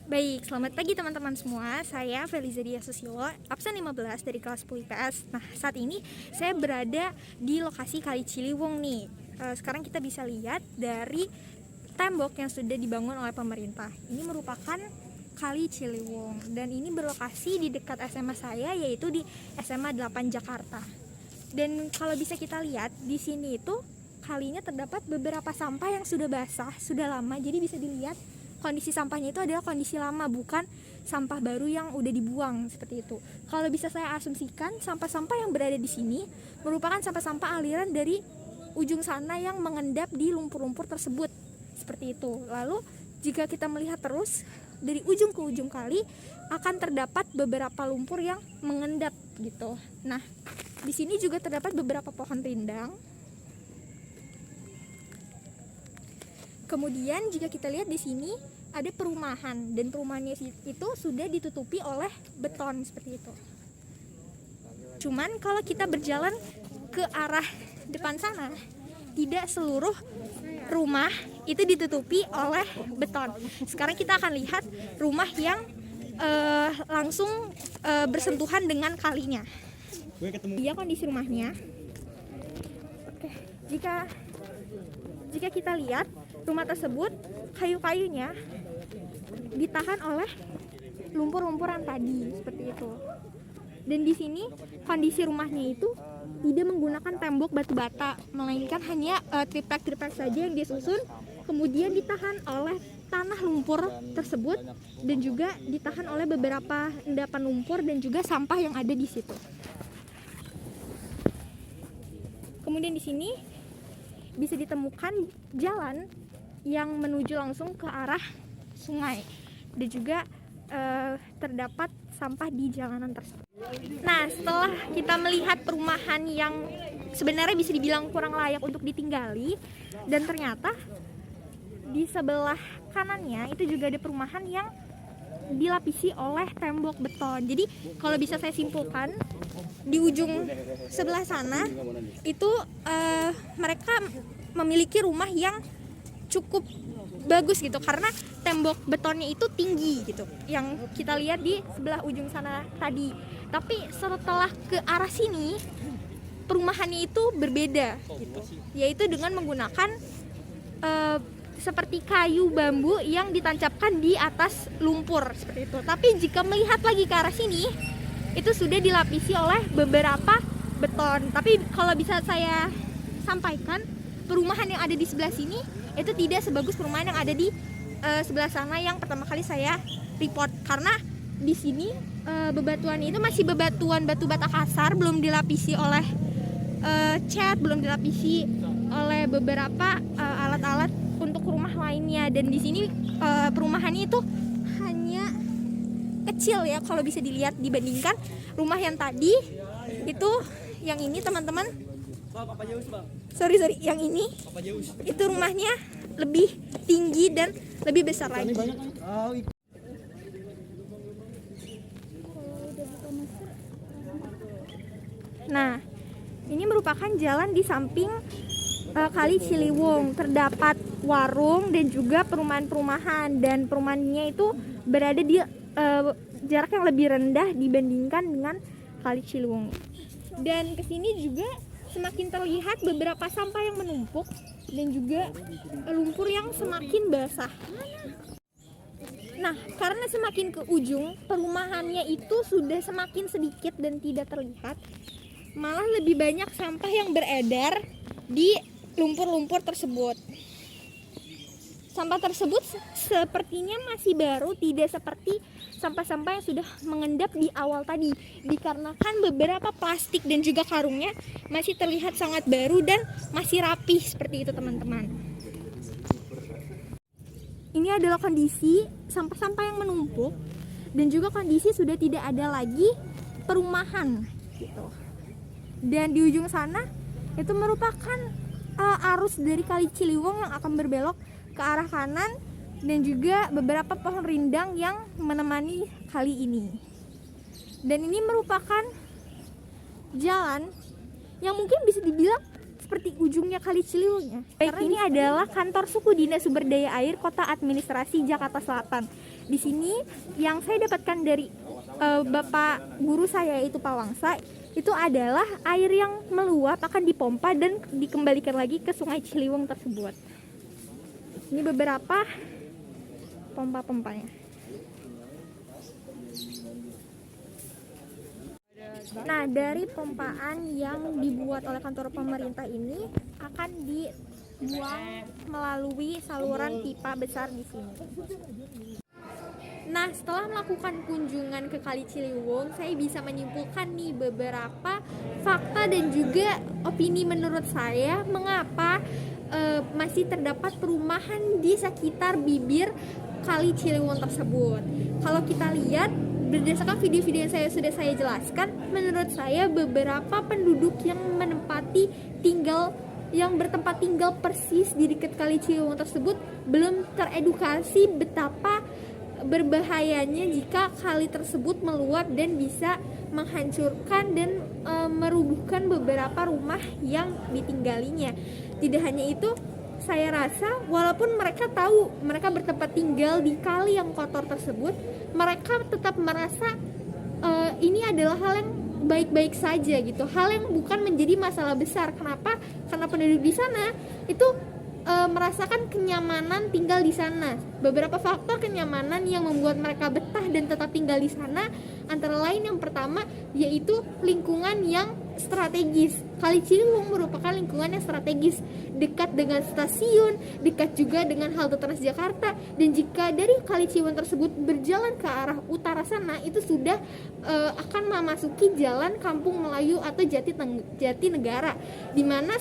Baik, selamat pagi teman-teman semua. Saya Feliza Dia Susilo, absen 15 dari kelas 10 IPS. Nah, saat ini saya berada di lokasi Kali Ciliwung nih. Sekarang kita bisa lihat dari tembok yang sudah dibangun oleh pemerintah. Ini merupakan Kali Ciliwung dan ini berlokasi di dekat SMA saya, yaitu di SMA 8 Jakarta. Dan kalau bisa kita lihat di sini itu kalinya terdapat beberapa sampah yang sudah basah, sudah lama. Jadi bisa dilihat kondisi sampahnya itu adalah kondisi lama, bukan sampah baru yang udah dibuang seperti itu. Kalau bisa saya asumsikan, sampah-sampah yang berada di sini merupakan sampah-sampah aliran dari ujung sana yang mengendap di lumpur-lumpur tersebut. Seperti itu. Lalu jika kita melihat terus dari ujung ke ujung kali akan terdapat beberapa lumpur yang mengendap gitu. Nah, di sini juga terdapat beberapa pohon rindang. Kemudian jika kita lihat di sini ada perumahan dan perumahannya itu sudah ditutupi oleh beton seperti itu. Cuman kalau kita berjalan ke arah depan sana, tidak seluruh rumah itu ditutupi oleh beton. Sekarang kita akan lihat rumah yang langsung bersentuhan dengan kalinya. Dia kondisi rumahnya. Oke, jika kita lihat rumah tersebut, kayu-kayunya ditahan oleh lumpur-lumpuran tadi seperti itu. Dan di sini kondisi rumahnya itu tidak menggunakan tembok batu bata, melainkan hanya triplek-triplek saja yang disusun, kemudian ditahan oleh tanah lumpur tersebut dan juga ditahan oleh beberapa endapan lumpur dan juga sampah yang ada di situ. Kemudian di sini bisa ditemukan jalan yang menuju langsung ke arah sungai dan juga terdapat sampah di jalanan tersebut. Nah, setelah kita melihat perumahan yang sebenarnya bisa dibilang kurang layak untuk ditinggali, dan ternyata di sebelah kanannya itu juga ada perumahan yang dilapisi oleh tembok beton. Jadi kalau bisa saya simpulkan, di ujung sebelah sana itu mereka memiliki rumah yang cukup bagus gitu, karena tembok betonnya itu tinggi gitu yang kita lihat di sebelah ujung sana tadi. Tapi setelah ke arah sini perumahannya itu berbeda gitu, yaitu dengan menggunakan seperti kayu bambu yang ditancapkan di atas lumpur seperti itu. Tapi jika melihat lagi ke arah sini itu sudah dilapisi oleh beberapa beton. Tapi kalau bisa saya sampaikan, perumahan yang ada di sebelah sini itu tidak sebagus perumahan yang ada di sebelah sana yang pertama kali saya report, karena di sini bebatuan itu masih bebatuan batu bata kasar, belum dilapisi oleh cat, belum dilapisi oleh beberapa alat-alat untuk rumah lainnya. Dan di sini perumahannya itu hanya kecil ya kalau bisa dilihat dibandingkan rumah yang tadi itu. Yang ini teman-teman, sorry yang ini itu rumahnya lebih tinggi dan lebih besar lagi. Nah, ini merupakan jalan di samping Kali Ciliwung. Terdapat warung dan juga perumahan-perumahan, dan perumahannya itu berada di jarak yang lebih rendah dibandingkan dengan Kali Ciliwung. Dan kesini juga semakin terlihat beberapa sampah yang menumpuk dan juga lumpur yang semakin basah. Nah, karena semakin ke ujung perumahannya itu sudah semakin sedikit dan tidak terlihat, malah lebih banyak sampah yang beredar di lumpur-lumpur tersebut. Sampah tersebut sepertinya masih baru, tidak seperti sampah-sampah yang sudah mengendap di awal tadi, dikarenakan beberapa plastik dan juga karungnya masih terlihat sangat baru dan masih rapi seperti itu teman-teman. Ini adalah kondisi sampah-sampah yang menumpuk dan juga kondisi sudah tidak ada lagi perumahan gitu. Dan di ujung sana itu merupakan arus dari Kali Ciliwung yang akan berbelok ke arah kanan, dan juga beberapa pohon rindang yang menemani kali ini. Dan ini merupakan jalan yang mungkin bisa dibilang seperti ujungnya Kali Ciliwung ya. Baik, ini adalah kantor suku Dinas Sumber Daya Air Kota Administrasi Jakarta Selatan. Di sini yang saya dapatkan dari Bapak guru saya itu Pak Wangsa, itu adalah air yang meluap akan dipompa dan dikembalikan lagi ke Sungai Ciliwung tersebut. Ini beberapa pompa-pompanya. Nah, dari pompaan yang dibuat oleh kantor pemerintah ini akan dibuang melalui saluran pipa besar di sini. Nah, setelah melakukan kunjungan ke Kali Ciliwung, saya bisa menyimpulkan nih beberapa fakta dan juga opini menurut saya mengapa masih terdapat perumahan di sekitar bibir Kali Ciliwung tersebut. Kalau kita lihat berdasarkan video-video yang sudah saya jelaskan, menurut saya beberapa penduduk yang bertempat tinggal persis di dekat Kali Ciliwung tersebut belum teredukasi betapa berbahayanya jika kali tersebut meluap dan bisa menghancurkan dan merubuhkan beberapa rumah yang ditinggalinya. Tidak hanya itu, saya rasa walaupun mereka tahu mereka bertempat tinggal di kali yang kotor tersebut, mereka tetap merasa ini adalah hal yang baik-baik saja gitu, hal yang bukan menjadi masalah besar. Kenapa? Karena penduduk di sana itu merasakan kenyamanan tinggal di sana. Beberapa faktor kenyamanan yang membuat mereka betah dan tetap tinggal di sana antara lain yang pertama yaitu lingkungan yang strategis. Kali Ciliwung merupakan lingkungan yang strategis, dekat dengan stasiun, dekat juga dengan halte Transjakarta, dan jika dari Kali Ciliwung tersebut berjalan ke arah utara sana itu sudah akan memasuki jalan Kampung Melayu atau Jatinegara, di mana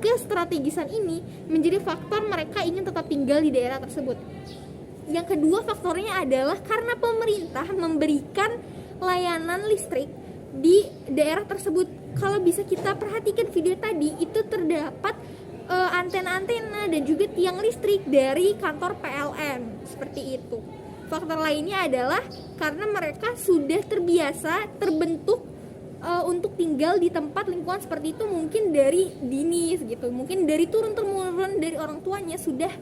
kestrategisan ini menjadi faktor mereka ingin tetap tinggal di daerah tersebut. Yang kedua faktornya adalah karena pemerintah memberikan layanan listrik di daerah tersebut. Kalau bisa kita perhatikan video tadi, itu terdapat antena-antena dan juga tiang listrik dari kantor PLN, seperti itu. Faktor lainnya adalah karena mereka sudah terbiasa terbentuk untuk tinggal di tempat lingkungan seperti itu, mungkin dari dini gitu, mungkin dari turun-temurun dari orang tuanya sudah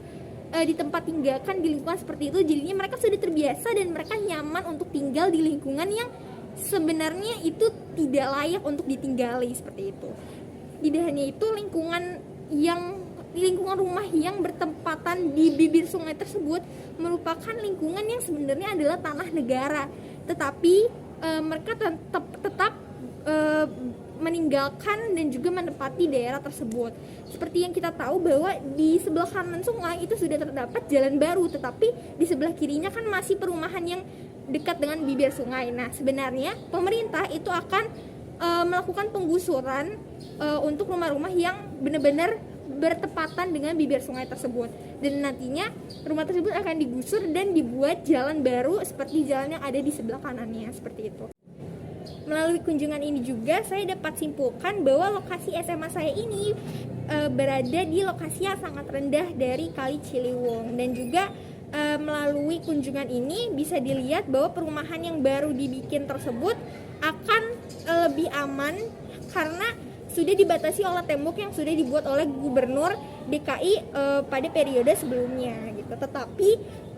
di tempat tinggalkan di lingkungan seperti itu, jadinya mereka sudah terbiasa dan mereka nyaman untuk tinggal di lingkungan yang sebenarnya itu tidak layak untuk ditinggali, seperti itu. Tidak hanya itu, lingkungan rumah yang bertempatan di bibir sungai tersebut merupakan lingkungan yang sebenarnya adalah tanah negara, tetapi mereka tetap meninggalkan dan juga menempati daerah tersebut. Seperti yang kita tahu bahwa di sebelah kanan sungai itu sudah terdapat jalan baru, tetapi di sebelah kirinya kan masih perumahan yang dekat dengan bibir sungai. Nah, sebenarnya pemerintah itu akan melakukan penggusuran untuk rumah-rumah yang benar-benar bertepatan dengan bibir sungai tersebut, dan nantinya rumah tersebut akan digusur dan dibuat jalan baru seperti jalan yang ada di sebelah kanannya, seperti itu. Melalui kunjungan ini juga saya dapat simpulkan bahwa lokasi SMA saya ini berada di lokasi yang sangat rendah dari Kali Ciliwung, dan juga melalui kunjungan ini bisa dilihat bahwa perumahan yang baru dibikin tersebut akan lebih aman karena sudah dibatasi oleh tembok yang sudah dibuat oleh Gubernur DKI pada periode sebelumnya gitu. Tetapi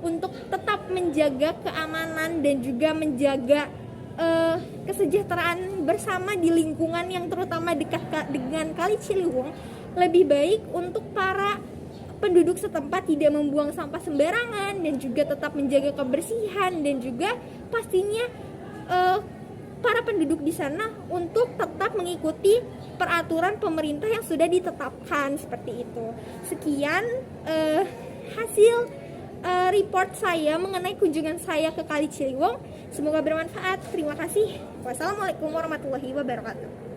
untuk tetap menjaga keamanan dan juga menjaga kesejahteraan bersama di lingkungan yang terutama dekat dengan Kali Ciliwung, lebih baik untuk para penduduk setempat tidak membuang sampah sembarangan dan juga tetap menjaga kebersihan, dan juga pastinya para penduduk di sana untuk tetap mengikuti peraturan pemerintah yang sudah ditetapkan, seperti itu. Sekian hasil report saya mengenai kunjungan saya ke Kali Ciliwung. Semoga bermanfaat. Terima kasih. Wassalamualaikum warahmatullahi wabarakatuh.